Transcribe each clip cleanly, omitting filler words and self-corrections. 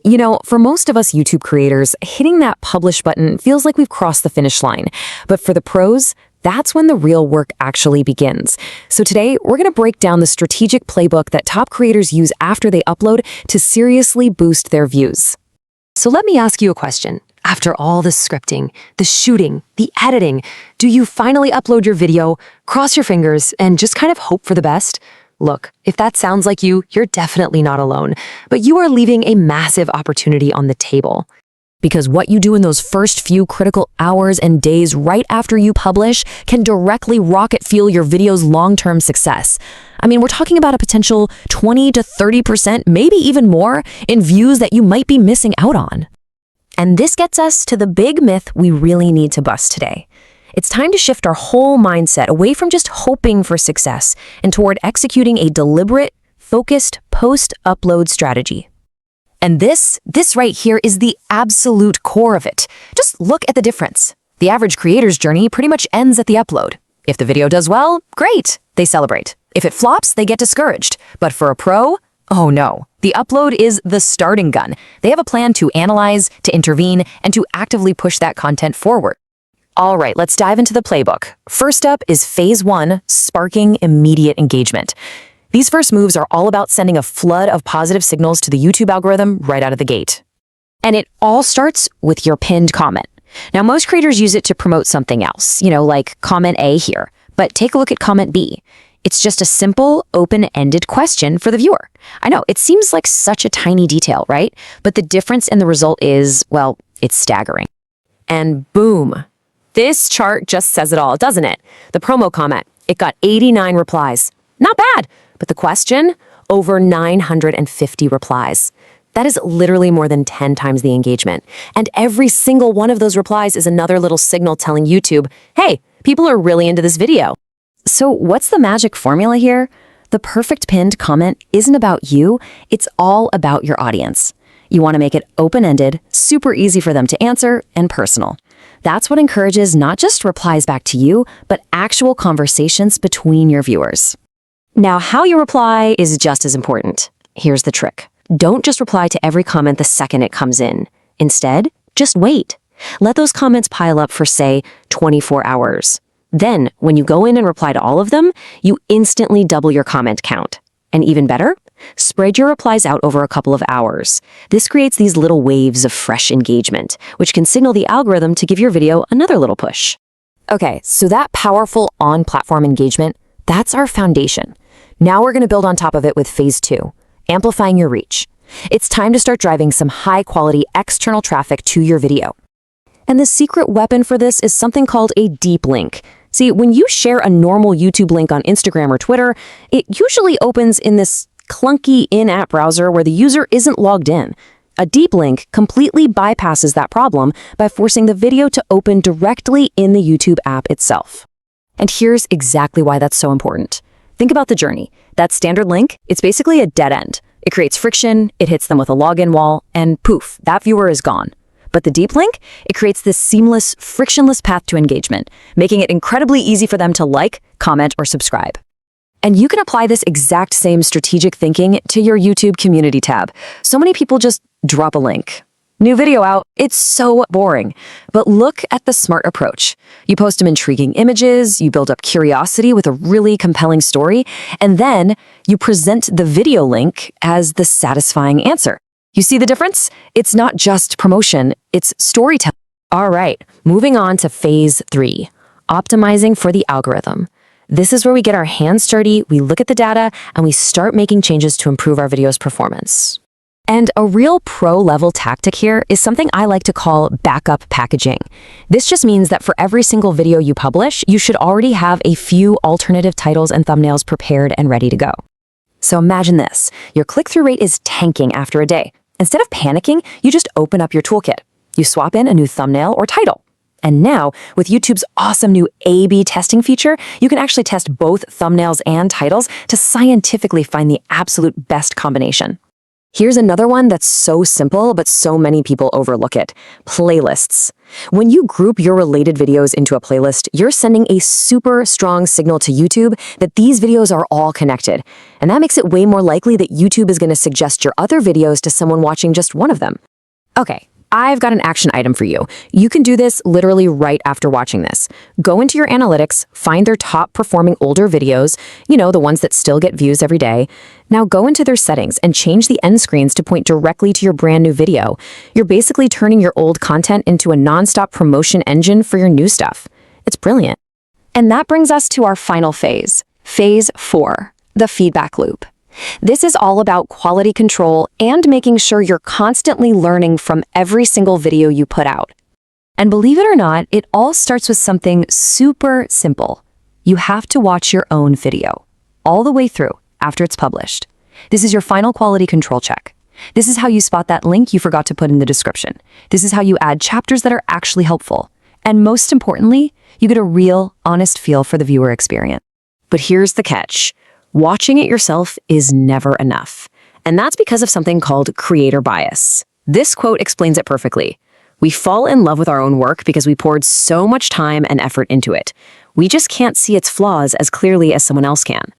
You know, for most of us YouTube creators, hitting that publish button feels like we've crossed the finish line. But for the pros, that's when the real work actually begins. So today, we're going to break down the strategic playbook that top creators use after they upload to seriously boost their views. So let me ask you a question. After all the scripting, the shooting, the editing, do you finally upload your video, cross your fingers, and just kind of hope for the best? Look, if that sounds like you, you're definitely not alone, but you are leaving a massive opportunity on the table. Because what you do in those first few critical hours and days right after you publish can directly rocket fuel your video's long-term success. I mean, we're talking about a potential 20 to 30%, maybe even more, in views that you might be missing out on. And this gets us to the big myth we really need to bust today. It's time to shift our whole mindset away from just hoping for success and toward executing a deliberate, focused post-upload strategy. And this right here is the absolute core of it. Just look at the difference. The average creator's journey pretty much ends at the upload. If the video does well, great, they celebrate. If it flops, they get discouraged. But for a pro, oh no. The upload is the starting gun. They have a plan to analyze, to intervene, and to actively push that content forward. All right, let's dive into the playbook. First up is phase 1, sparking immediate engagement. These first moves are all about sending a flood of positive signals to the YouTube algorithm right out of the gate. And it all starts with your pinned comment. Now, most creators use it to promote something else, like comment A here. But take a look at comment B. It's just a simple, open-ended question for the viewer. I know, it seems like such a tiny detail, right? But the difference in the result is, well, it's staggering. And boom. This chart just says it all, doesn't it? The promo comment, it got 89 replies. Not bad, but the question, over 950 replies. That is literally more than 10 times the engagement. And every single one of those replies is another little signal telling YouTube, hey, people are really into this video. So what's the magic formula here? The perfect pinned comment isn't about you, it's all about your audience. You want to make it open-ended, super easy for them to answer, and personal. That's what encourages not just replies back to you, but actual conversations between your viewers. Now, how you reply is just as important. Here's the trick. Don't just reply to every comment the second it comes in. Instead, just wait. Let those comments pile up for, say, 24 hours. Then, when you go in and reply to all of them, you instantly double your comment count. And even better, spread your replies out over a couple of hours. This creates these little waves of fresh engagement, which can signal the algorithm to give your video another little push. Okay, so that powerful on-platform engagement, that's our foundation. Now we're going to build on top of it with phase 2, amplifying your reach. It's time to start driving some high-quality external traffic to your video. And the secret weapon for this is something called a deep link. See, when you share a normal YouTube link on Instagram or Twitter, it usually opens in this clunky in-app browser where the user isn't logged in. A deep link completely bypasses that problem by forcing the video to open directly in the YouTube app itself. And here's exactly why that's so important. Think about the journey. That standard link, it's basically a dead end. It creates friction, it hits them with a login wall, and poof, that viewer is gone. But the deep link, it creates this seamless, frictionless path to engagement, making it incredibly easy for them to like, comment, or subscribe. And you can apply this exact same strategic thinking to your YouTube community tab. So many people just drop a link. New video out, it's so boring. But look at the smart approach. You post some intriguing images, you build up curiosity with a really compelling story, and then you present the video link as the satisfying answer. You see the difference? It's not just promotion, it's storytelling. All right, moving on to phase 3, optimizing for the algorithm. This is where we get our hands dirty, we look at the data, and we start making changes to improve our video's performance. And a real pro-level tactic here is something I like to call backup packaging. This just means that for every single video you publish, you should already have a few alternative titles and thumbnails prepared and ready to go. So imagine this, your click-through rate is tanking after a day. Instead of panicking, you just open up your toolkit. You swap in a new thumbnail or title. And now, with YouTube's awesome new A/B testing feature, you can actually test both thumbnails and titles to scientifically find the absolute best combination. Here's another one that's so simple, but so many people overlook it. Playlists. When you group your related videos into a playlist, you're sending a super strong signal to YouTube that these videos are all connected. And that makes it way more likely that YouTube is going to suggest your other videos to someone watching just one of them. Okay, I've got an action item for you. You can do this literally right after watching this. Go into your analytics, find their top performing older videos, the ones that still get views every day. Now go into their settings and change the end screens to point directly to your brand new video. You're basically turning your old content into a nonstop promotion engine for your new stuff. It's brilliant. And that brings us to our final phase, phase 4, the feedback loop. This is all about quality control and making sure you're constantly learning from every single video you put out. And believe it or not, it all starts with something super simple. You have to watch your own video, all the way through, after it's published. This is your final quality control check. This is how you spot that link you forgot to put in the description. This is how you add chapters that are actually helpful. And most importantly, you get a real, honest feel for the viewer experience. But here's the catch. Watching it yourself is never enough. And that's because of something called creator bias. This quote explains it perfectly. We fall in love with our own work because we poured so much time and effort into it. We just can't see its flaws as clearly as someone else can.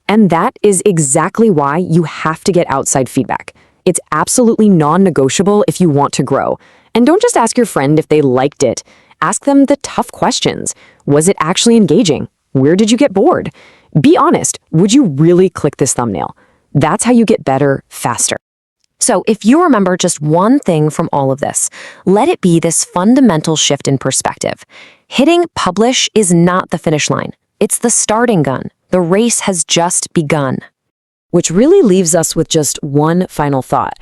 And that is exactly why you have to get outside feedback. It's absolutely non-negotiable if you want to grow. And don't just ask your friend if they liked it. Ask them the tough questions. Was it actually engaging? Where did you get bored? Be honest, would you really click this thumbnail? That's how you get better faster. So if you remember just one thing from all of this, let it be this fundamental shift in perspective. Hitting publish is not the finish line. It's the starting gun. The race has just begun. Which really leaves us with just one final thought.